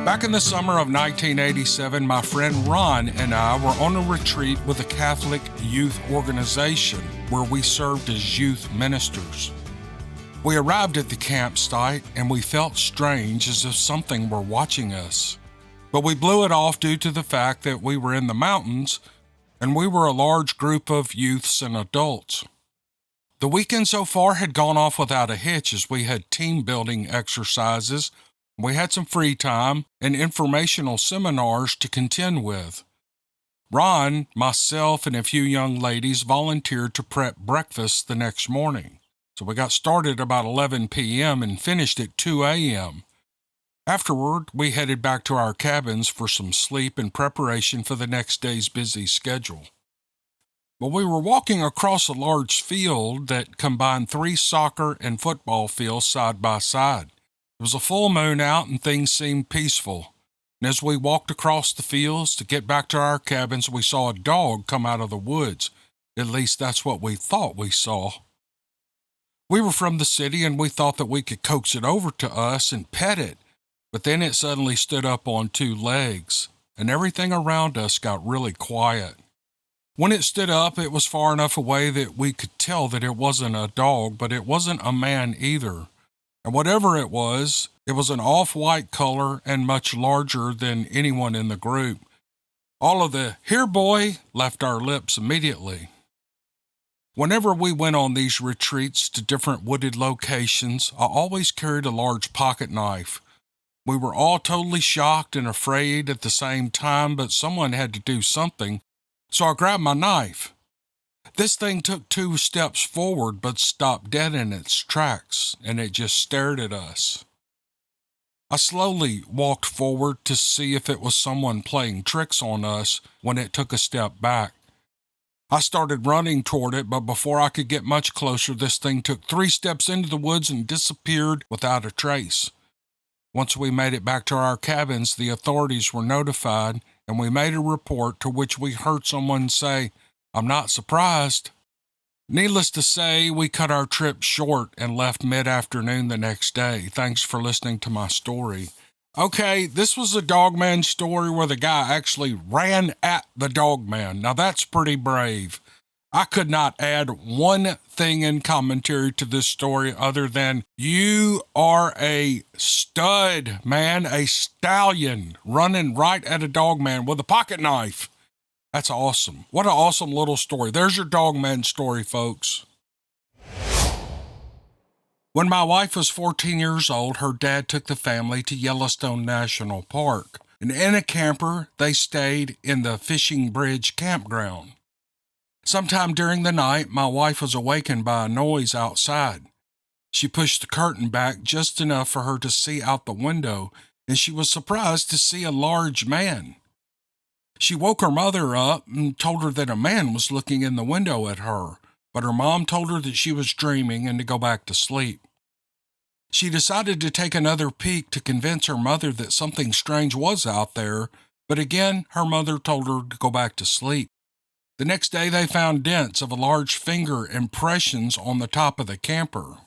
Back in the summer of 1987, my friend Ron and I were on a retreat with a Catholic youth organization where we served as youth ministers. We arrived at the campsite and we felt strange, as if something were watching us. But we blew it off due to the fact that we were in the mountains and we were a large group of youths and adults. The weekend so far had gone off without a hitch, as we had team building exercises. We had some free time and informational seminars to contend with. Ron, myself, and a few young ladies volunteered to prep breakfast the next morning. So we got started about 11 p.m. and finished at 2 a.m. Afterward, we headed back to our cabins for some sleep in preparation for the next day's busy schedule. Well, we were walking across a large field that combined 3 soccer and football fields side by side. It was a full moon out and things seemed peaceful. And as we walked across the fields to get back to our cabins, we saw a dog come out of the woods. At least that's what we thought we saw. We were from the city and we thought that we could coax it over to us and pet it. But then it suddenly stood up on 2 legs, and everything around us got really quiet. When it stood up, it was far enough away that we could tell that it wasn't a dog, but it wasn't a man either. And whatever it was an off-white color and much larger than anyone in the group. All of the "here boy" left our lips immediately. Whenever we went on these retreats to different wooded locations, I always carried a large pocket knife. We were all totally shocked and afraid at the same time, but someone had to do something, so I grabbed my knife. This thing took 2 steps forward but stopped dead in its tracks, and it just stared at us. I slowly walked forward to see if it was someone playing tricks on us when it took a step back. I started running toward it, but before I could get much closer, this thing took 3 steps into the woods and disappeared without a trace. Once we made it back to our cabins, the authorities were notified, and we made a report, to which we heard someone say, "I'm not surprised." Needless to say, we cut our trip short and left mid-afternoon the next day. Thanks for listening to my story. Okay, this was a dogman story where the guy actually ran at the dogman. Now that's pretty brave. I could not add one thing in commentary to this story other than you are a stud, man, a stallion running right at a dogman with a pocket knife. That's awesome. What an awesome little story. There's your dogman story, folks. When my wife was 14 years old, her dad took the family to Yellowstone National Park, and in a camper, they stayed in the Fishing Bridge campground. Sometime during the night, my wife was awakened by a noise outside. She pushed the curtain back just enough for her to see out the window, and she was surprised to see a large man. She woke her mother up and told her that a man was looking in the window at her, but her mom told her that she was dreaming and to go back to sleep. She decided to take another peek to convince her mother that something strange was out there, but again, her mother told her to go back to sleep. The next day, they found dents of a large finger impressions on the top of the camper.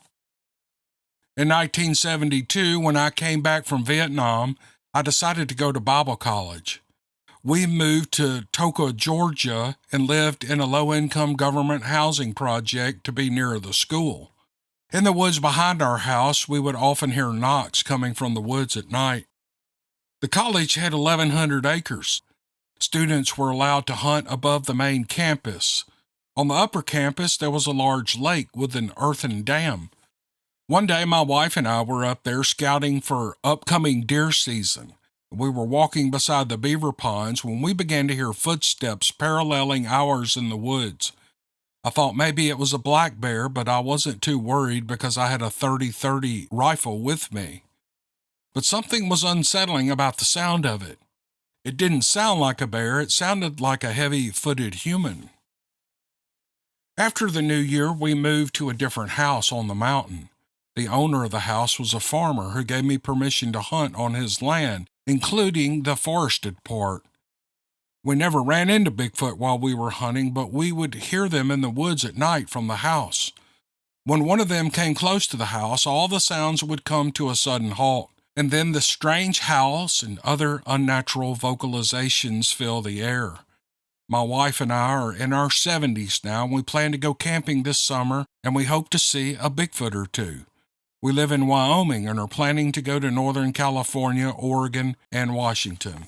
In 1972, when I came back from Vietnam, I decided to go to Bible college. We moved to Toka, Georgia, and lived in a low-income government housing project to be near the school. In the woods behind our house, we would often hear knocks coming from the woods at night. The college had 1,100 acres. Students were allowed to hunt above the main campus. On the upper campus, there was a large lake with an earthen dam. One day, my wife and I were up there scouting for upcoming deer season. We were walking beside the beaver ponds when we began to hear footsteps paralleling ours in the woods. I thought maybe it was a black bear, but I wasn't too worried because I had a .30-30 rifle with me. But something was unsettling about the sound of it. It didn't sound like a bear, it sounded like a heavy-footed human. After the new year, we moved to a different house on the mountain. The owner of the house was a farmer who gave me permission to hunt on his land, including the forested part. We never ran into Bigfoot while we were hunting, but we would hear them in the woods at night from the house. When one of them came close to the house, all the sounds would come to a sudden halt. And then the strange howls and other unnatural vocalizations fill the air. My wife and I are in our 70s now, and we plan to go camping this summer, and we hope to see a Bigfoot or two. We live in Wyoming and are planning to go to Northern California, Oregon, and Washington.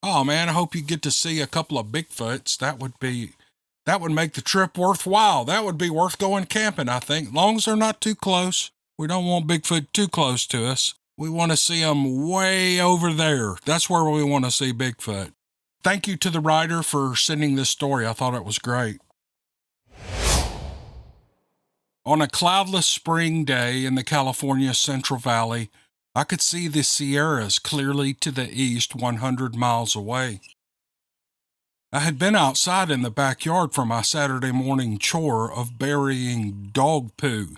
Oh man, I hope you get to see a couple of Bigfoots. That would make the trip worthwhile. That would be worth going camping, I think, as long as they're not too close. We don't want Bigfoot too close to us. We want to see them way over there. That's where we want to see Bigfoot. Thank you to the writer for sending this story. I thought it was great. On a cloudless spring day in the California Central Valley, I could see the Sierras clearly to the east 100 miles away. I had been outside in the backyard for my Saturday morning chore of burying dog poo.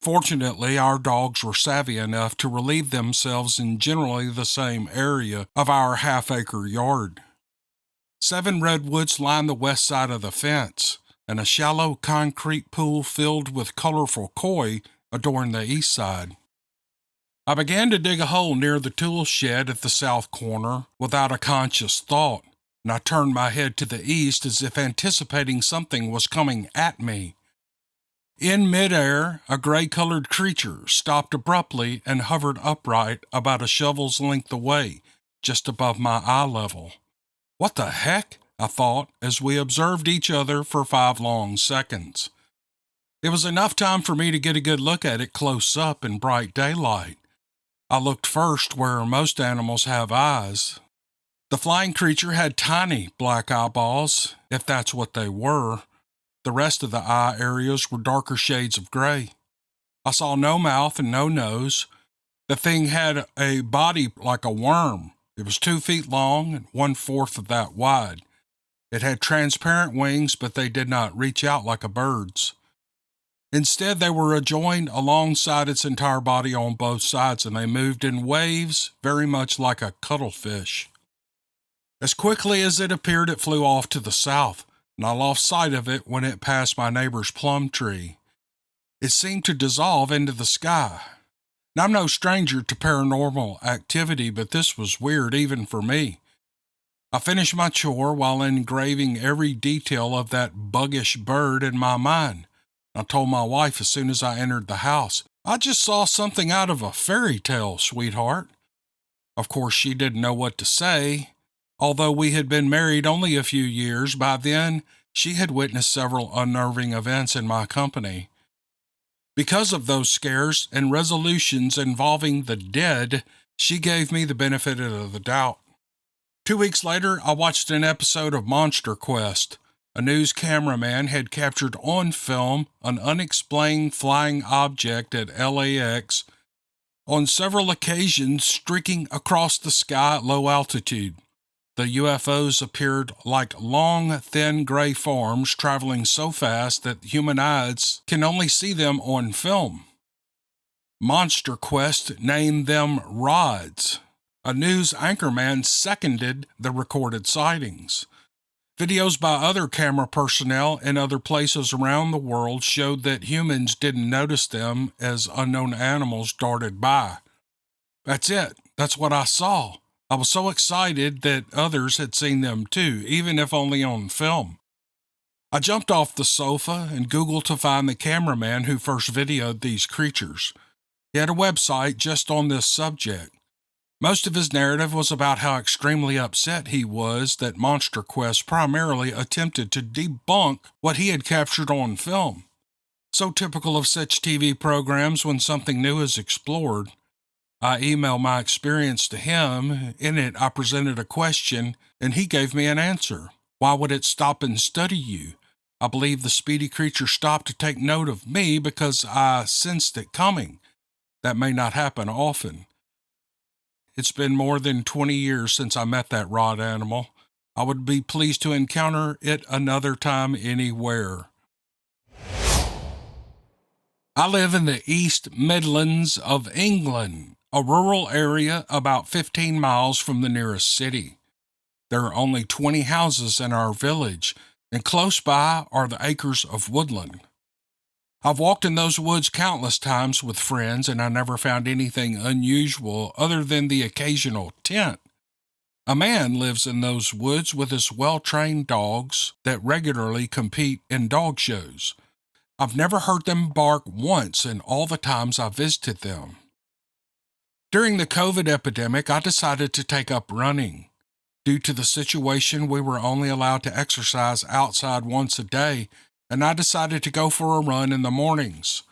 Fortunately, our dogs were savvy enough to relieve themselves in generally the same area of our half-acre yard. 7 redwoods lined the west side of the fence, and a shallow concrete pool filled with colorful koi adorned the east side. I began to dig a hole near the tool shed at the south corner without a conscious thought, and I turned my head to the east as if anticipating something was coming at me. In midair, a gray-colored creature stopped abruptly and hovered upright about a shovel's length away, just above my eye level. What the heck? I thought, as we observed each other for 5 long seconds. It was enough time for me to get a good look at it close up in bright daylight. I looked first where most animals have eyes. The flying creature had tiny black eyeballs, if that's what they were. The rest of the eye areas were darker shades of gray. I saw no mouth and no nose. The thing had a body like a worm. It was 2 feet long and 1/4 of that wide. It had transparent wings, but they did not reach out like a bird's. Instead, they were adjoined alongside its entire body on both sides, and they moved in waves, very much like a cuttlefish. As quickly as it appeared, it flew off to the south, and I lost sight of it when it passed my neighbor's plum tree. It seemed to dissolve into the sky. Now, I'm no stranger to paranormal activity, but this was weird even for me. I finished my chore while engraving every detail of that buggish bird in my mind. I told my wife as soon as I entered the house, "I just saw something out of a fairy tale, sweetheart." Of course, she didn't know what to say. Although we had been married only a few years, by then she had witnessed several unnerving events in my company. Because of those scares and resolutions involving the dead, she gave me the benefit of the doubt. 2 weeks later, I watched an episode of Monster Quest. A news cameraman had captured on film an unexplained flying object at LAX on several occasions streaking across the sky at low altitude. The UFOs appeared like long, thin gray forms traveling so fast that human eyes can only see them on film. Monster Quest named them rods. A news anchorman seconded the recorded sightings. Videos by other camera personnel in other places around the world showed that humans didn't notice them as unknown animals darted by. That's it. That's what I saw. I was so excited that others had seen them too, even if only on film. I jumped off the sofa and Googled to find the cameraman who first videoed these creatures. He had a website just on this subject. Most of his narrative was about how extremely upset he was that Monster Quest primarily attempted to debunk what he had captured on film. So typical of such TV programs when something new is explored. I emailed my experience to him. In it, I presented a question, and he gave me an answer. Why would it stop and study you? I believe the speedy creature stopped to take note of me because I sensed it coming. That may not happen often. It's been more than 20 years since I met that rod animal. I would be pleased to encounter it another time anywhere. I live in the East Midlands of England, a rural area about 15 miles from the nearest city. There are only 20 houses in our village, and close by are the acres of woodland. I've walked in those woods countless times with friends, and I never found anything unusual other than the occasional tent. A man lives in those woods with his well-trained dogs that regularly compete in dog shows. I've never heard them bark once in all the times I visited them. During the COVID epidemic, I decided to take up running. Due to the situation, we were only allowed to exercise outside once a day, and I decided to go for a run in the mornings.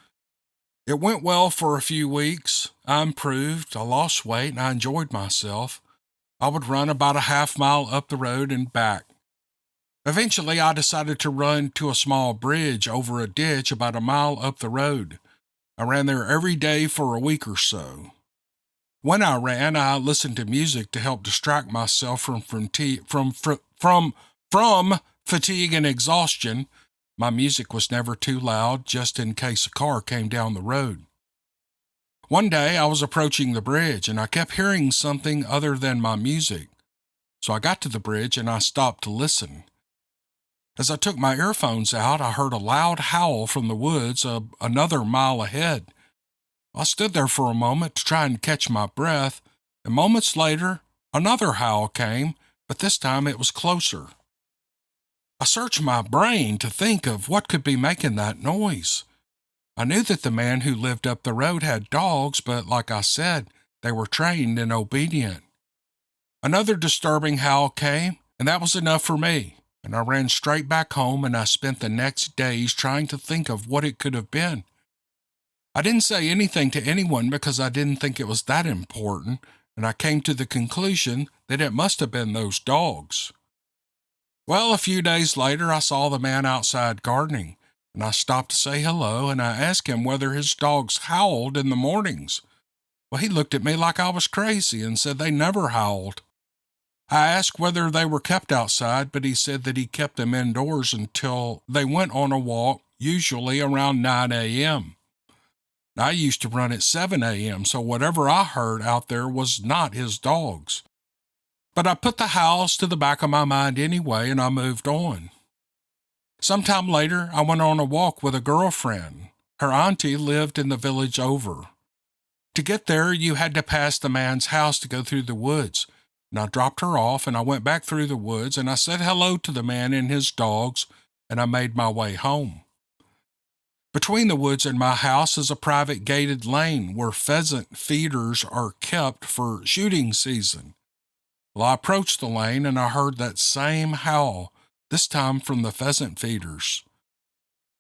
It went well for a few weeks. I improved, I lost weight, and I enjoyed myself. I would run about a half-mile up the road and back. Eventually, I decided to run to a small bridge over a ditch about a mile up the road. I ran there every day for a week or so. When I ran, I listened to music to help distract myself from fatigue and exhaustion. My music was never too loud, just in case a car came down the road. One day, I was approaching the bridge, and I kept hearing something other than my music. So I got to the bridge, and I stopped to listen. As I took my earphones out, I heard a loud howl from the woods another mile ahead. I stood there for a moment to try and catch my breath, and moments later, another howl came, but this time it was closer. I searched my brain to think of what could be making that noise. I knew that the man who lived up the road had dogs, but like I said, they were trained and obedient. Another disturbing howl came, and that was enough for me, and I ran straight back home, and I spent the next days trying to think of what it could have been. I didn't say anything to anyone because I didn't think it was that important, and I came to the conclusion that it must have been those dogs. Well, a few days later, I saw the man outside gardening, and I stopped to say hello, and I asked him whether his dogs howled in the mornings. Well, he looked at me like I was crazy and said they never howled. I asked whether they were kept outside, but he said that he kept them indoors until they went on a walk, usually around 9 a.m. I used to run at 7 a.m., so whatever I heard out there was not his dogs. But I put the howls to the back of my mind anyway, and I moved on. Sometime later, I went on a walk with a girlfriend. Her auntie lived in the village over. To get there, you had to pass the man's house to go through the woods, and I dropped her off, and I went back through the woods, and I said hello to the man and his dogs, and I made my way home. Between the woods and my house is a private gated lane where pheasant feeders are kept for shooting season. Well, I approached the lane and I heard that same howl, this time from the pheasant feeders.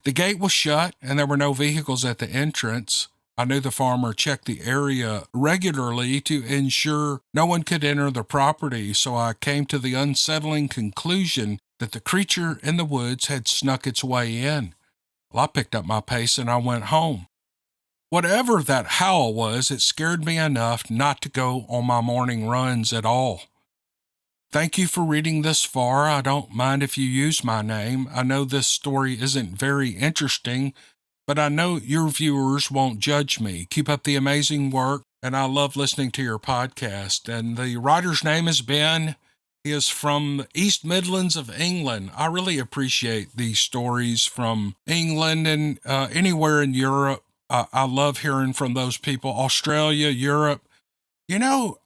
The gate was shut and there were no vehicles at the entrance. I knew the farmer checked the area regularly to ensure no one could enter the property, so I came to the unsettling conclusion that the creature in the woods had snuck its way in. Well, I picked up my pace and I went home. Whatever that howl was, it scared me enough not to go on my morning runs at all. Thank you for reading this far. I don't mind if you use my name. I know this story isn't very interesting, but I know your viewers won't judge me. Keep up the amazing work, and I love listening to your podcast. And the writer's name is Ben. He is from the East Midlands of England. I really appreciate these stories from England and anywhere in Europe. I love hearing from those people. Australia, Europe. You know,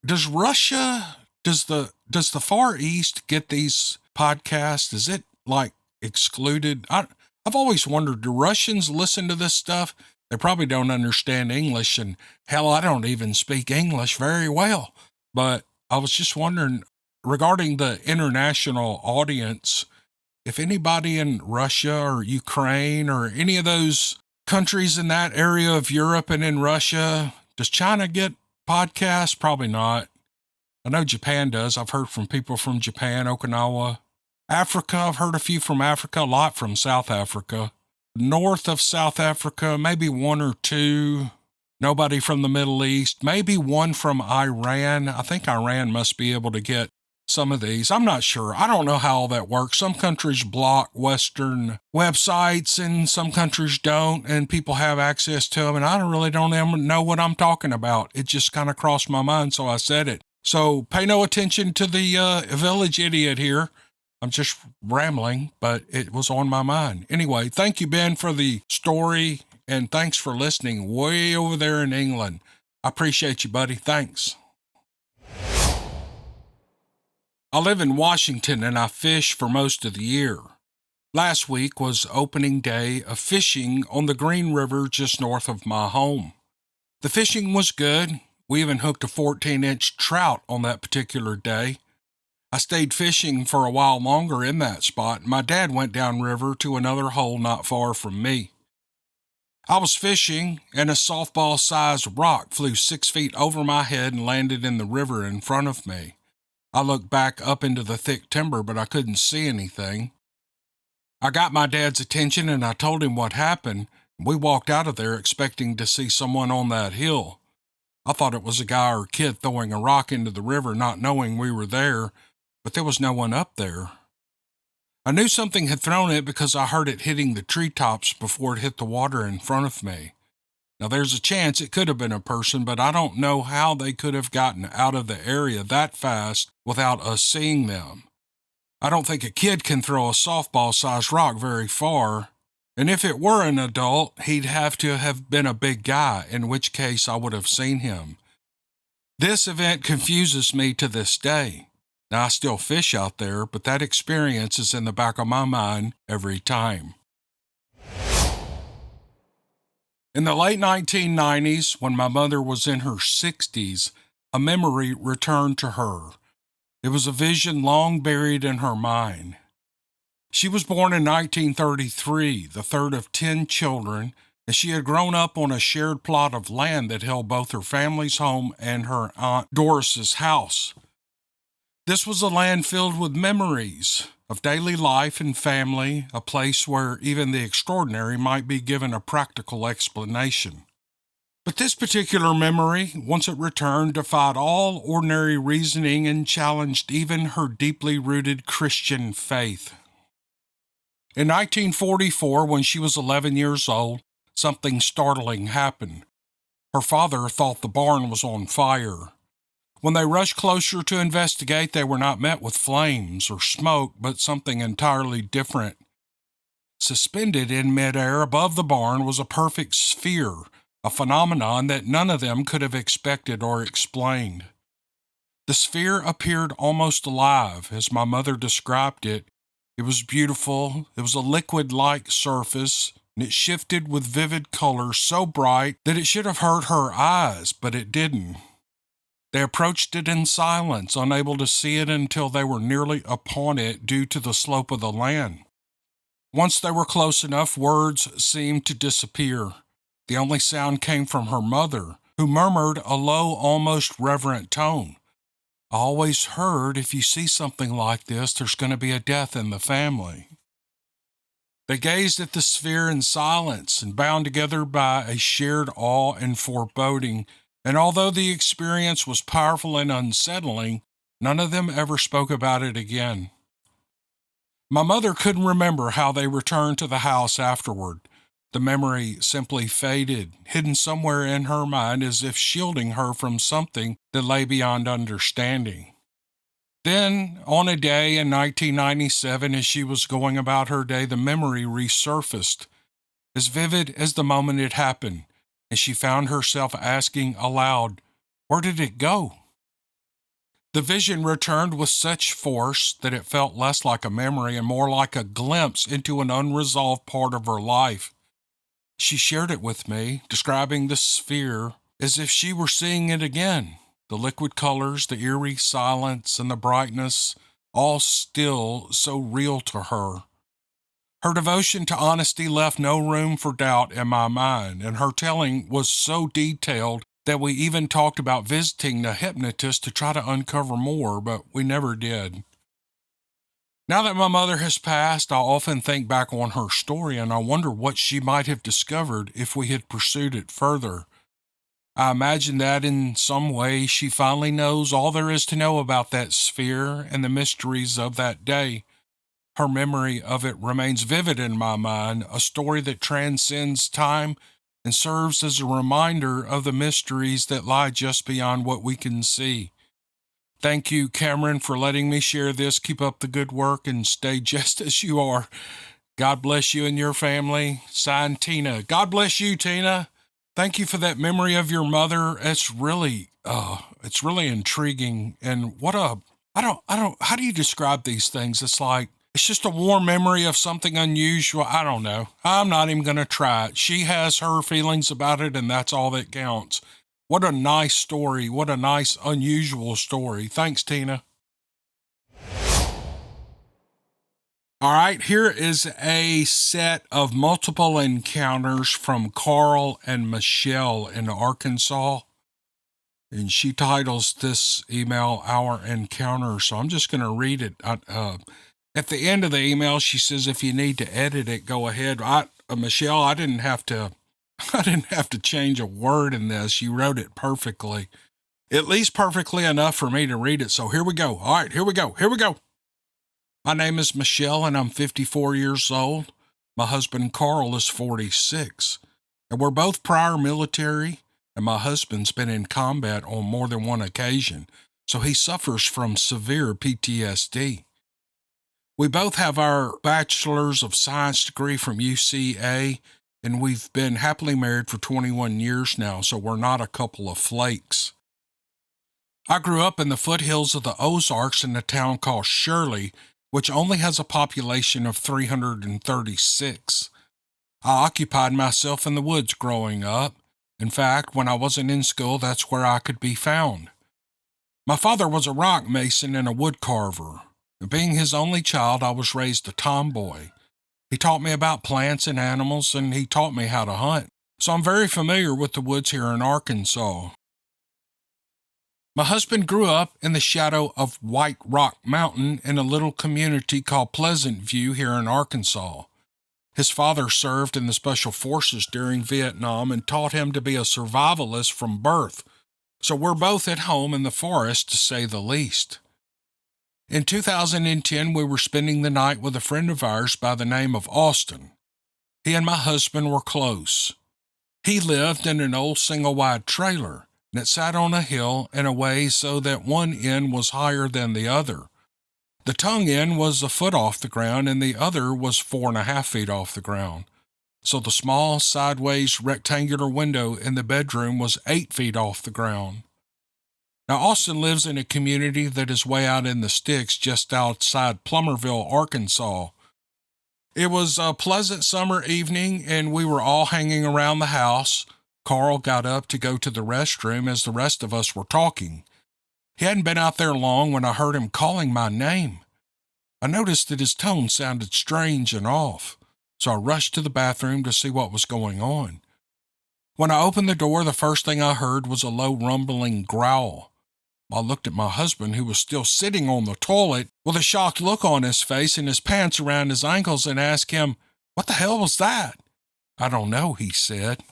does Russia, does the Far East get these podcasts? Is it like excluded? I've always wondered, do Russians listen to this stuff? They probably don't understand English, and hell, I don't even speak English very well. But I was just wondering, regarding the international audience, if anybody in Russia or Ukraine or any of those countries in that area of Europe and in Russia, does China get podcasts? Probably not. I know Japan does. I've heard from people from Japan, Okinawa. Africa, I've heard a few from Africa, a lot from South Africa. North of South Africa, maybe one or two. Nobody from the Middle East, maybe one from Iran. I think Iran must be able to get some of these. I'm not sure. I don't know how all that works. Some countries block Western websites and some countries don't, and people have access to them, and I really don't even know what I'm talking about. It just kind of crossed my mind, so I said it. So pay no attention to the village idiot here. I'm just rambling, but it was on my mind. Anyway, thank you, Ben, for the story, and thanks for listening way over there in England. I appreciate you, buddy. Thanks. I live in Washington, and I fish for most of the year. Last week was opening day of fishing on the Green River just north of my home. The fishing was good. We even hooked a 14-inch trout on that particular day. I stayed fishing for a while longer in that spot. My dad went downriver to another hole not far from me. I was fishing, and a softball-sized rock flew 6 feet over my head and landed in the river in front of me. I looked back up into the thick timber, but I couldn't see anything. I got my dad's attention, and I told him what happened. We walked out of there expecting to see someone on that hill. I thought it was a guy or kid throwing a rock into the river, not knowing we were there, but there was no one up there. I knew something had thrown it because I heard it hitting the treetops before it hit the water in front of me. Now, there's a chance it could have been a person, but I don't know how they could have gotten out of the area that fast without us seeing them. I don't think a kid can throw a softball-sized rock very far, and if it were an adult, he'd have to have been a big guy, in which case I would have seen him. This event confuses me to this day. Now, I still fish out there, but that experience is in the back of my mind every time. In the late 1990s, when my mother was in her 60s, a memory returned to her. It was a vision long buried in her mind. She was born in 1933, the third of 10 children, and she had grown up on a shared plot of land that held both her family's home and her Aunt Doris's house. This was a land filled with memories of daily life and family, a place where even the extraordinary might be given a practical explanation. But this particular memory, once it returned, defied all ordinary reasoning and challenged even her deeply rooted Christian faith. In 1944, when she was 11 years old, something startling happened. Her father thought the barn was on fire. When they rushed closer to investigate, they were not met with flames or smoke, but something entirely different. Suspended in midair above the barn was a perfect sphere, a phenomenon that none of them could have expected or explained. The sphere appeared almost alive, as my mother described it. It was beautiful. It was a liquid-like surface, and it shifted with vivid colors so bright that it should have hurt her eyes, but it didn't. They approached it in silence, unable to see it until they were nearly upon it due to the slope of the land. Once they were close enough, words seemed to disappear. The only sound came from her mother, who murmured a low, almost reverent tone. I always heard if you see something like this, there's going to be a death in the family. They gazed at the sphere in silence and bound together by a shared awe and foreboding. And although the experience was powerful and unsettling, none of them ever spoke about it again. My mother couldn't remember how they returned to the house afterward. The memory simply faded, hidden somewhere in her mind as if shielding her from something that lay beyond understanding. Then, on a day in 1997, as she was going about her day, the memory resurfaced, as vivid as the moment it happened. And she found herself asking aloud, "Where did it go?" The vision returned with such force that it felt less like a memory and more like a glimpse into an unresolved part of her life. She shared it with me, describing the sphere as if she were seeing it again. The liquid colors, the eerie silence, and the brightness, all still so real to her. Her devotion to honesty left no room for doubt in my mind, and her telling was so detailed that we even talked about visiting the hypnotist to try to uncover more, but we never did. Now that my mother has passed, I often think back on her story, and I wonder what she might have discovered if we had pursued it further. I imagine that in some way she finally knows all there is to know about that sphere and the mysteries of that day. Her memory of it remains vivid in my mind, a story that transcends time and serves as a reminder of the mysteries that lie just beyond what we can see. Thank you, Cameron, for letting me share this. Keep up the good work and stay just as you are. God bless you and your family. Signed, Tina. God bless you, Tina. Thank you for that memory of your mother. It's really intriguing. And how do you describe these things? It's just a warm memory of something unusual. I don't know. I'm not even going to try it. She has her feelings about it, and that's all that counts. What a nice story. What a nice, unusual story. Thanks, Tina. All right, here is a set of multiple encounters from Carl and Michelle in Arkansas. And she titles this email Our Encounter. So I'm just going to read it. At the end of the email, she says, if you need to edit it, go ahead. Michelle, I didn't have to change a word in this. You wrote it perfectly, at least perfectly enough for me to read it. So here we go. All right, here we go. My name is Michelle, and I'm 54 years old. My husband, Carl, is 46. And we're both prior military, and my husband's been in combat on more than one occasion, so he suffers from severe PTSD. We both have our Bachelor's of Science degree from UCA, and we've been happily married for 21 years now, so we're not a couple of flakes. I grew up in the foothills of the Ozarks in a town called Shirley, which only has a population of 336. I occupied myself in the woods growing up. In fact, when I wasn't in school, that's where I could be found. My father was a rock mason and a wood carver. Being his only child, I was raised a tomboy. He taught me about plants and animals, and he taught me how to hunt. So I'm very familiar with the woods here in Arkansas. My husband grew up in the shadow of White Rock Mountain in a little community called Pleasant View here in Arkansas. His father served in the Special Forces during Vietnam and taught him to be a survivalist from birth, so we're both at home in the forest, to say the least. In 2010, we were spending the night with a friend of ours by the name of Austin. He and my husband were close. He lived in an old single-wide trailer, and it sat on a hill in a way so that one end was higher than the other. The tongue end was a foot off the ground, and the other was 4.5 feet off the ground. So the small, sideways, rectangular window in the bedroom was 8 feet off the ground. Now, Austin lives in a community that is way out in the sticks just outside Plummerville, Arkansas. It was a pleasant summer evening, and we were all hanging around the house. Carl got up to go to the restroom as the rest of us were talking. He hadn't been out there long when I heard him calling my name. I noticed that his tone sounded strange and off, so I rushed to the bathroom to see what was going on. When I opened the door, the first thing I heard was a low rumbling growl. I looked at my husband, who was still sitting on the toilet with a shocked look on his face and his pants around his ankles, and asked him, "What the hell was that?" "I don't know," he said.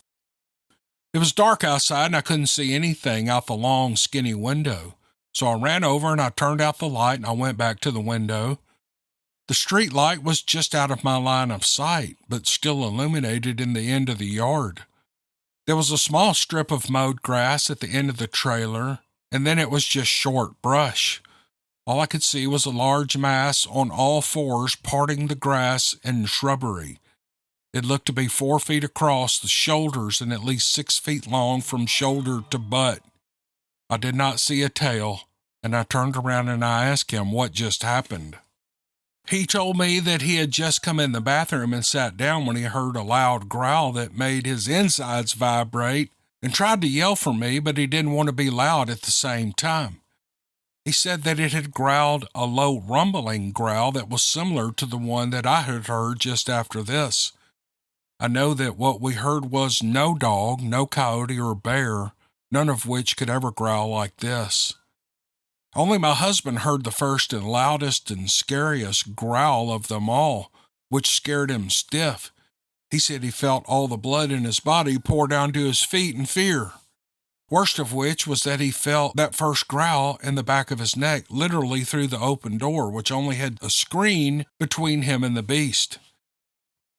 It was dark outside and I couldn't see anything out the long, skinny window. So I ran over and I turned out the light and I went back to the window. The street light was just out of my line of sight, but still illuminated in the end of the yard. There was a small strip of mowed grass at the end of the trailer, and then it was just short brush. All I could see was a large mass on all fours parting the grass and shrubbery. It looked to be 4 feet across the shoulders and at least 6 feet long from shoulder to butt. I did not see a tail, and I turned around and I asked him what just happened. He told me that he had just come in the bathroom and sat down when he heard a loud growl that made his insides vibrate and tried to yell for me, but he didn't want to be loud at the same time. He said that it had growled a low rumbling growl that was similar to the one that I had heard just after this. I know that what we heard was no dog, no coyote or bear, none of which could ever growl like this. Only my husband heard the first and loudest and scariest growl of them all, which scared him stiff. He said he felt all the blood in his body pour down to his feet in fear. Worst of which was that he felt that first growl in the back of his neck, literally through the open door, which only had a screen between him and the beast.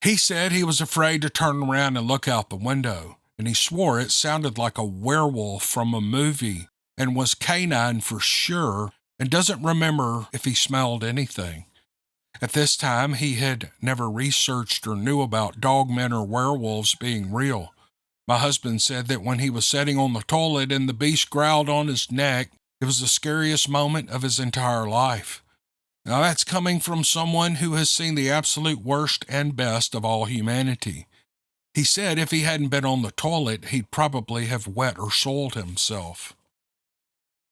He said he was afraid to turn around and look out the window, and he swore it sounded like a werewolf from a movie and was canine for sure, and doesn't remember if he smelled anything. At this time, he had never researched or knew about dogmen or werewolves being real. My husband said that when he was sitting on the toilet and the beast growled on his neck, it was the scariest moment of his entire life. Now that's coming from someone who has seen the absolute worst and best of all humanity. He said if he hadn't been on the toilet, he'd probably have wet or soiled himself.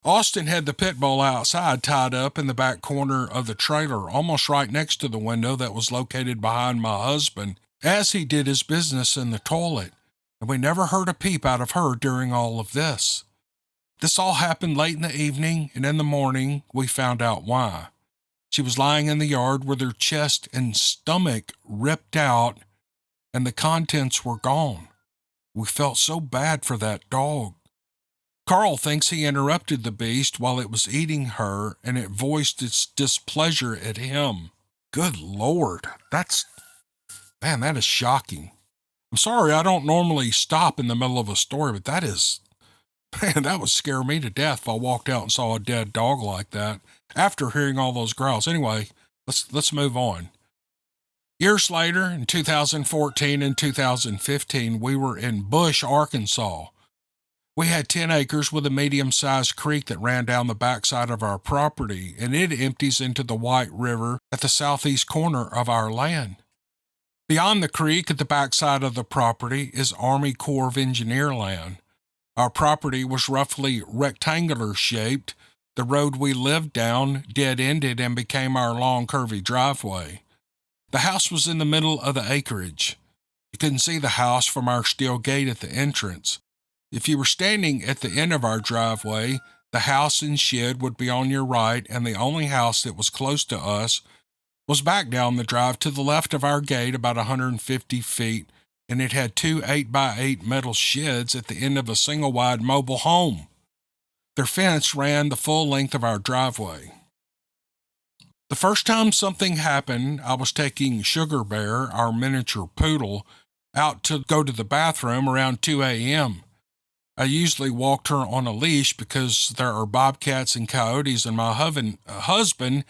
Austin had the pit bull outside tied up in the back corner of the trailer, almost right next to the window that was located behind my husband, as he did his business in the toilet, and we never heard a peep out of her during all of this. This all happened late in the evening, and in the morning we found out why. She was lying in the yard with her chest and stomach ripped out, and the contents were gone. We felt so bad for that dog. Carl thinks he interrupted the beast while it was eating her, and it voiced its displeasure at him. Good Lord, that is shocking. I'm sorry I don't normally stop in the middle of a story, but that would scare me to death if I walked out and saw a dead dog like that after hearing all those growls. Anyway, let's move on. Years later, in 2014 and 2015, we were in Bush, Arkansas. We had 10 acres with a medium-sized creek that ran down the backside of our property, and it empties into the White River at the southeast corner of our land. Beyond the creek at the backside of the property is Army Corps of Engineer land. Our property was roughly rectangular shaped. The road we lived down dead-ended and became our long, curvy driveway. The house was in the middle of the acreage. You couldn't see the house from our steel gate at the entrance. If you were standing at the end of our driveway, the house and shed would be on your right, and the only house that was close to us was back down the drive to the left of our gate about 150 feet, and it had 2 8x8 metal sheds at the end of a single-wide mobile home. Their fence ran the full length of our driveway. The first time something happened, I was taking Sugar Bear, our miniature poodle, out to go to the bathroom around 2 a.m. I usually walked her on a leash because there are bobcats and coyotes, and my husband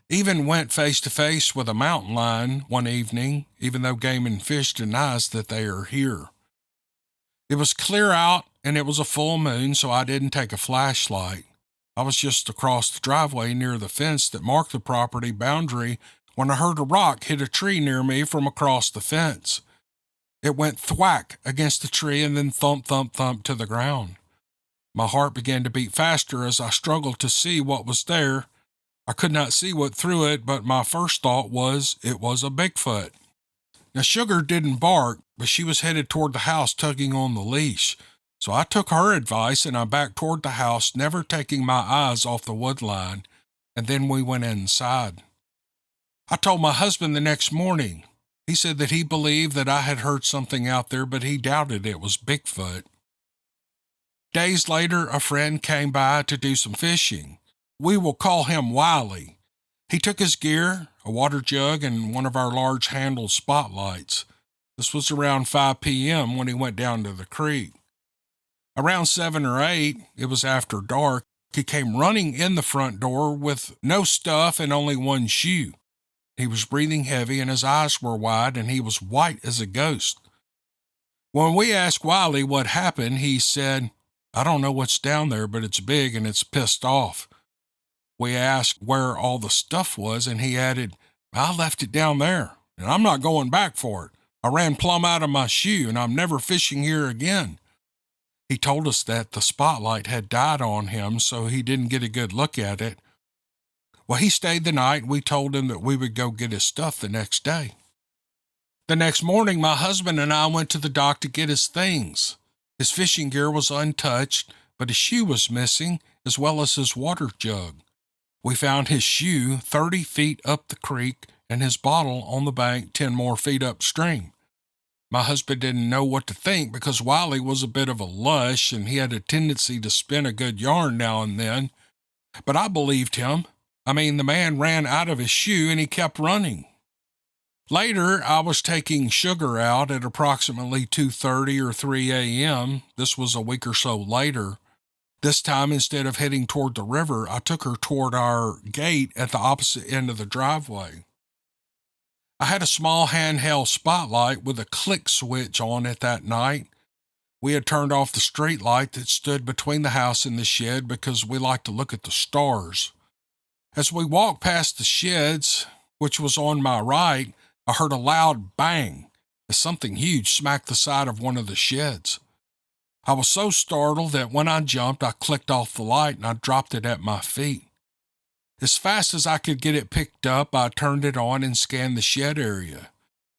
even went face-to-face with a mountain lion one evening, even though Game and Fish denies that they are here. It was clear out, and it was a full moon, so I didn't take a flashlight. I was just across the driveway near the fence that marked the property boundary when I heard a rock hit a tree near me from across the fence. It went thwack against the tree and then thump, thump, thump to the ground. My heart began to beat faster as I struggled to see what was there. I could not see what threw it, but my first thought was it was a Bigfoot. Now, Sugar didn't bark, but she was headed toward the house tugging on the leash. So I took her advice and I backed toward the house, never taking my eyes off the wood line, and then we went inside. I told my husband the next morning. He said that he believed that I had heard something out there, but he doubted it was Bigfoot. Days later, a friend came by to do some fishing. We will call him Wiley. He took his gear, a water jug, and one of our large handled spotlights. This was around 5 p.m. when he went down to the creek. Around 7 or 8, it was after dark, he came running in the front door with no stuff and only one shoe. He was breathing heavy and his eyes were wide and he was white as a ghost. When we asked Wiley what happened, he said, "I don't know what's down there, but it's big and it's pissed off." We asked where all the stuff was and he added, "I left it down there and I'm not going back for it. I ran plumb out of my shoe and I'm never fishing here again." He told us that the spotlight had died on him, so he didn't get a good look at it. Well, he stayed the night, and we told him that we would go get his stuff the next day. The next morning, my husband and I went to the dock to get his things. His fishing gear was untouched, but his shoe was missing, as well as his water jug. We found his shoe 30 feet up the creek and his bottle on the bank 10 more feet upstream. My husband didn't know what to think because Wiley was a bit of a lush and he had a tendency to spin a good yarn now and then, but I believed him. I mean, the man ran out of his shoe and he kept running. Later, I was taking Sugar out at approximately 2:30 or 3 a.m. This was a week or so later. This time, instead of heading toward the river, I took her toward our gate at the opposite end of the driveway. I had a small handheld spotlight with a click switch on it that night. We had turned off the street light that stood between the house and the shed because we liked to look at the stars. As we walked past the sheds, which was on my right, I heard a loud bang as something huge smacked the side of one of the sheds. I was so startled that when I jumped, I clicked off the light and I dropped it at my feet. As fast as I could get it picked up, I turned it on and scanned the shed area.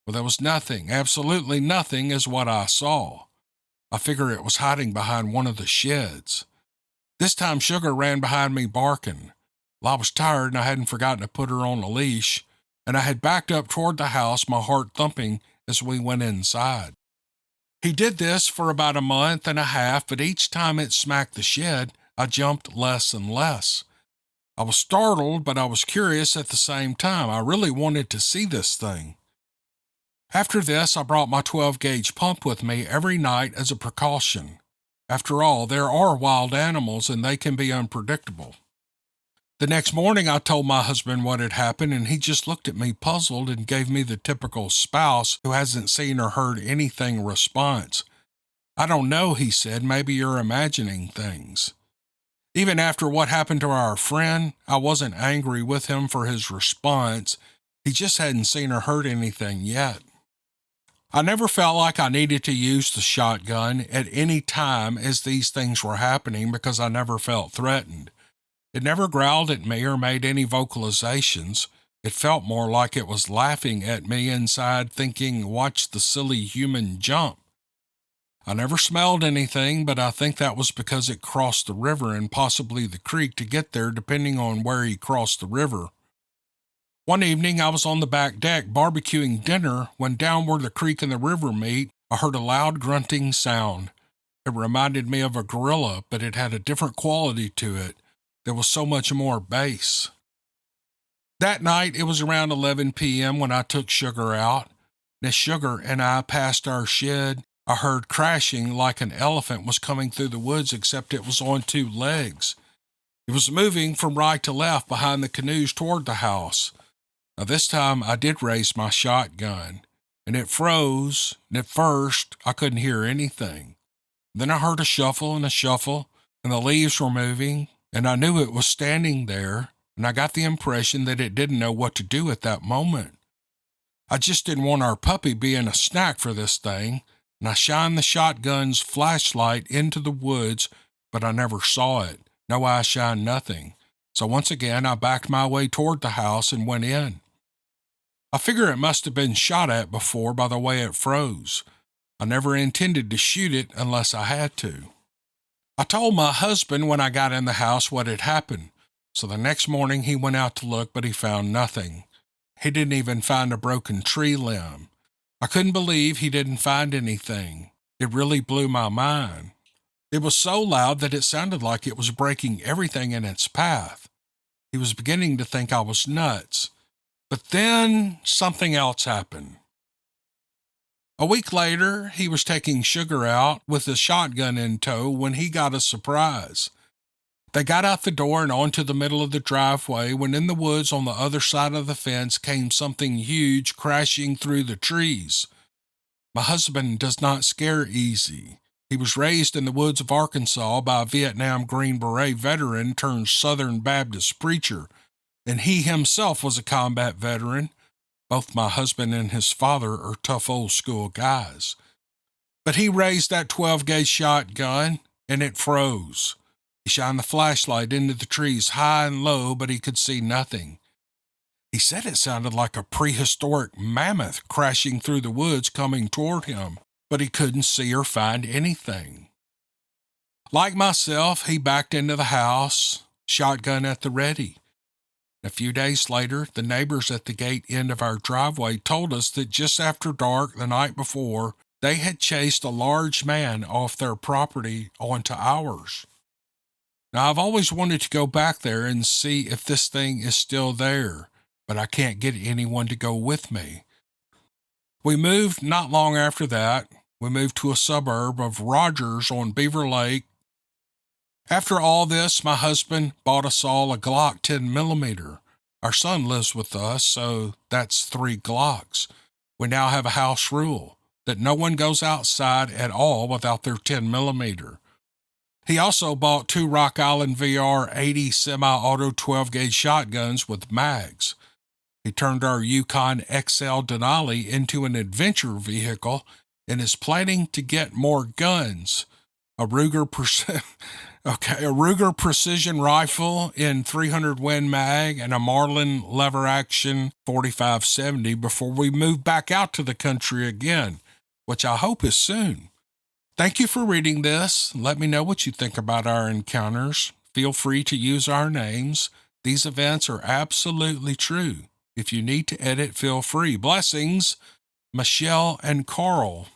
Well, there was nothing, absolutely nothing is what I saw. I figured it was hiding behind one of the sheds. This time Sugar ran behind me barking. Well, I was tired and I hadn't forgotten to put her on a leash, and I had backed up toward the house, my heart thumping as we went inside. He did this for about a month and a half, but each time it smacked the shed, I jumped less and less. I was startled, but I was curious at the same time. I really wanted to see this thing. After this, I brought my 12-gauge pump with me every night as a precaution. After all, there are wild animals and they can be unpredictable. The next morning, I told my husband what had happened, and he just looked at me puzzled and gave me the typical spouse who hasn't seen or heard anything response. "I don't know," he said. "Maybe you're imagining things." Even after what happened to our friend, I wasn't angry with him for his response. He just hadn't seen or heard anything yet. I never felt like I needed to use the shotgun at any time as these things were happening because I never felt threatened. It never growled at me or made any vocalizations. It felt more like it was laughing at me inside, thinking, "Watch the silly human jump." I never smelled anything, but I think that was because it crossed the river and possibly the creek to get there, depending on where he crossed the river. One evening, I was on the back deck barbecuing dinner when down where the creek and the river meet, I heard a loud grunting sound. It reminded me of a gorilla, but it had a different quality to it. There was so much more bass. That night, it was around 11 p.m. when I took Sugar out. As Sugar and I passed our shed, I heard crashing like an elephant was coming through the woods, except it was on two legs. It was moving from right to left behind the canoes toward the house. Now, this time, I did raise my shotgun, and it froze, and at first, I couldn't hear anything. Then I heard a shuffle, and the leaves were moving, and I knew it was standing there, and I got the impression that it didn't know what to do at that moment. I just didn't want our puppy being a snack for this thing, and I shined the shotgun's flashlight into the woods, but I never saw it. No eye shined nothing. So once again, I backed my way toward the house and went in. I figure it must have been shot at before by the way it froze. I never intended to shoot it unless I had to. I told my husband when I got in the house what had happened, so the next morning he went out to look, but he found nothing. He didn't even find a broken tree limb. I couldn't believe he didn't find anything. It really blew my mind. It was so loud that it sounded like it was breaking everything in its path. He was beginning to think I was nuts. But then something else happened. A week later, he was taking Sugar out with a shotgun in tow when he got a surprise. They got out the door and onto the middle of the driveway when in the woods on the other side of the fence came something huge crashing through the trees. My husband does not scare easy. He was raised in the woods of Arkansas by a Vietnam Green Beret veteran turned Southern Baptist preacher, and he himself was a combat veteran. Both my husband and his father are tough old school guys. But he raised that 12-gauge shotgun, and it froze. He shined the flashlight into the trees high and low, but he could see nothing. He said it sounded like a prehistoric mammoth crashing through the woods coming toward him, but he couldn't see or find anything. Like myself, he backed into the house, shotgun at the ready. A few days later, the neighbors at the gate end of our driveway told us that just after dark the night before, they had chased a large man off their property onto ours. Now, I've always wanted to go back there and see if this thing is still there, but I can't get anyone to go with me. We moved not long after that. We moved to a suburb of Rogers on Beaver Lake, After all this, my husband bought us all a Glock 10mm. Our son lives with us, so that's 3 Glocks. We now have a house rule that no one goes outside at all without their 10mm. He also bought 2 Rock Island VR 80 semi-auto 12-gauge shotguns with mags. He turned our Yukon XL Denali into an adventure vehicle and is planning to get more guns. A Ruger precision rifle in 300 Win mag and a Marlin lever action 4570 before we move back out to the country again, which I hope is soon. Thank you for reading this. Let me know what you think about our encounters. Feel free to use our names. These events are absolutely true. If you need to edit, feel free. Blessings, Michelle and Carl.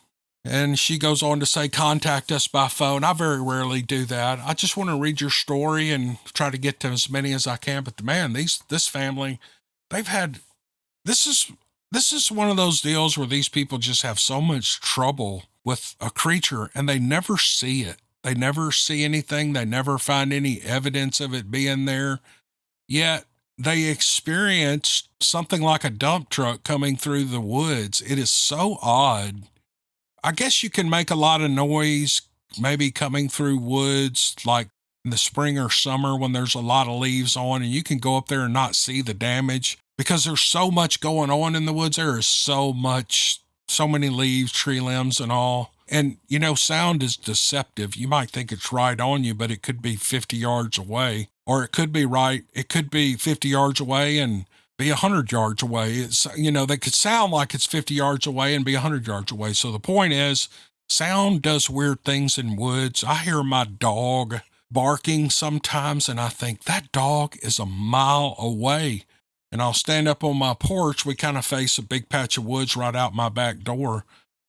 And she goes on to say, contact us by phone. I very rarely do that. I just want to read your story and try to get to as many as I can. But man, this family, this is one of those deals where these people just have so much trouble with a creature and they never see it. They never see anything. They never find any evidence of it being there. Yet they experienced something like a dump truck coming through the woods. It is so odd. I guess you can make a lot of noise, maybe coming through woods, like in the spring or summer when there's a lot of leaves on, and you can go up there and not see the damage because there's so much going on in the woods. There is so many leaves, tree limbs and all. And, sound is deceptive. You might think it's right on you, but it could be 50 yards away, or it could be 50 yards away and be 100 yards away. It's, they could sound like it's 50 yards away and be 100 yards away. So the point is, sound does weird things in woods. I hear my dog barking sometimes, and I think that dog is a mile away. And I'll stand up on my porch. We kind of face a big patch of woods right out my back door.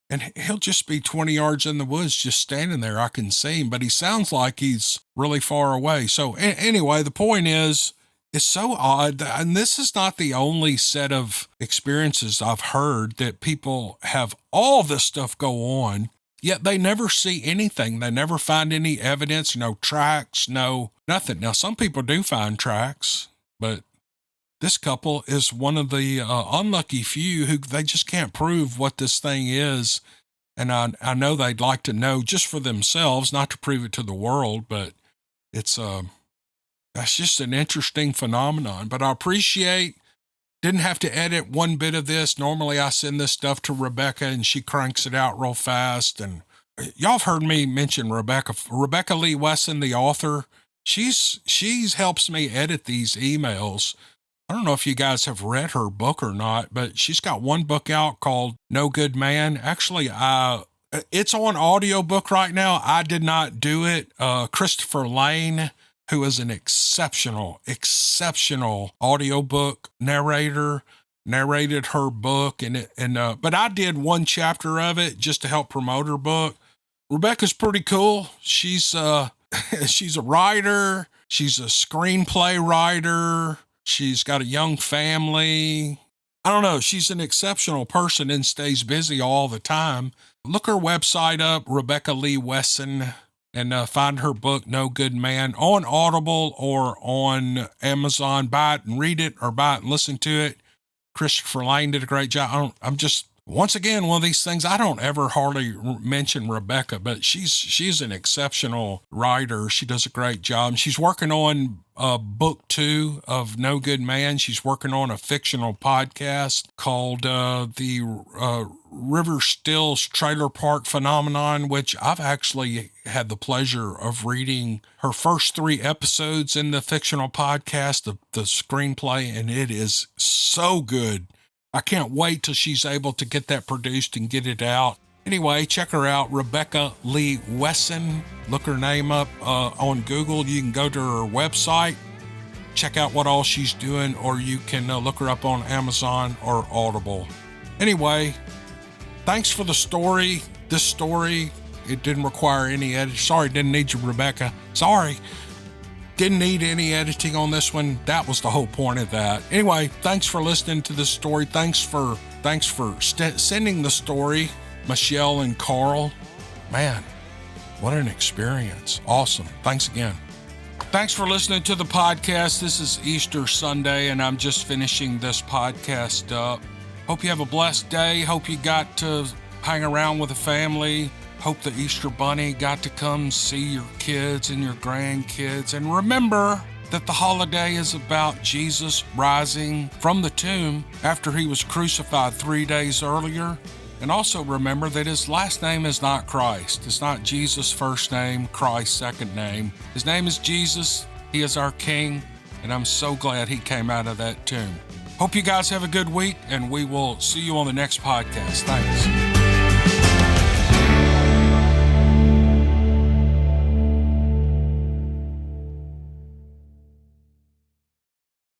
And he'll just be 20 yards in the woods, just standing there. I can see him, but he sounds like he's really far away. So anyway, the point is, it's so odd. And this is not the only set of experiences I've heard that people have all this stuff go on, yet they never see anything. They never find any evidence, no tracks, no nothing. Now, some people do find tracks, but this couple is one of the unlucky few who they just can't prove what this thing is. And I know they'd like to know just for themselves, not to prove it to the world, but it's that's just an interesting phenomenon. But I appreciate, didn't have to edit one bit of this. Normally I send this stuff to Rebecca and she cranks it out real fast. And y'all have heard me mention Rebecca Lee Wesson, the author. She's helps me edit these emails. I don't know if you guys have read her book or not, but she's got one book out called No Good Man. Actually, it's on audiobook right now. I did not do it. Christopher Lane, who is an exceptional audiobook narrator, narrated her book. But I did one chapter of it just to help promote her book. Rebecca's pretty cool. She's a writer. She's a screenplay writer. She's got a young family. I don't know. She's an exceptional person and stays busy all the time. Look her website up, Rebecca Lee Wesson, and find her book, No Good Man, on Audible or on Amazon. Buy it and read it, or buy it and listen to it. Christopher Lane did a great job. Once again, one of these things, I don't ever hardly mention Rebecca, but she's an exceptional writer. She does a great job. She's working on book 2 of No Good Man. She's working on a fictional podcast called the River Stills Trailer Park Phenomenon, which I've actually had the pleasure of reading her first 3 episodes in the fictional podcast, the screenplay, and it is so good. I can't wait till she's able to get that produced and get it out. Anyway, check her out, Rebecca Lee Wesson. Look her name up on Google. You can go to her website, check out what all she's doing, or you can look her up on Amazon or Audible. Anyway, thanks for the story. This story, it didn't require any edit. Sorry, didn't need you, Rebecca. Sorry. Didn't need any editing on this one. That was the whole point of that. Anyway, thanks for listening to this story. Thanks for sending the story, Michelle and Carl. Man, what an experience. Awesome. Thanks again. Thanks for listening to the podcast. This is Easter Sunday, and I'm just finishing this podcast up. Hope you have a blessed day. Hope you got to hang around with the family. Hope the Easter Bunny got to come see your kids and your grandkids. And remember that the holiday is about Jesus rising from the tomb after he was crucified 3 days earlier. And also remember that his last name is not Christ. It's not Jesus' first name, Christ's second name. His name is Jesus. He is our King, and I'm so glad he came out of that tomb. Hope you guys have a good week, and we will see you on the next podcast. Thanks.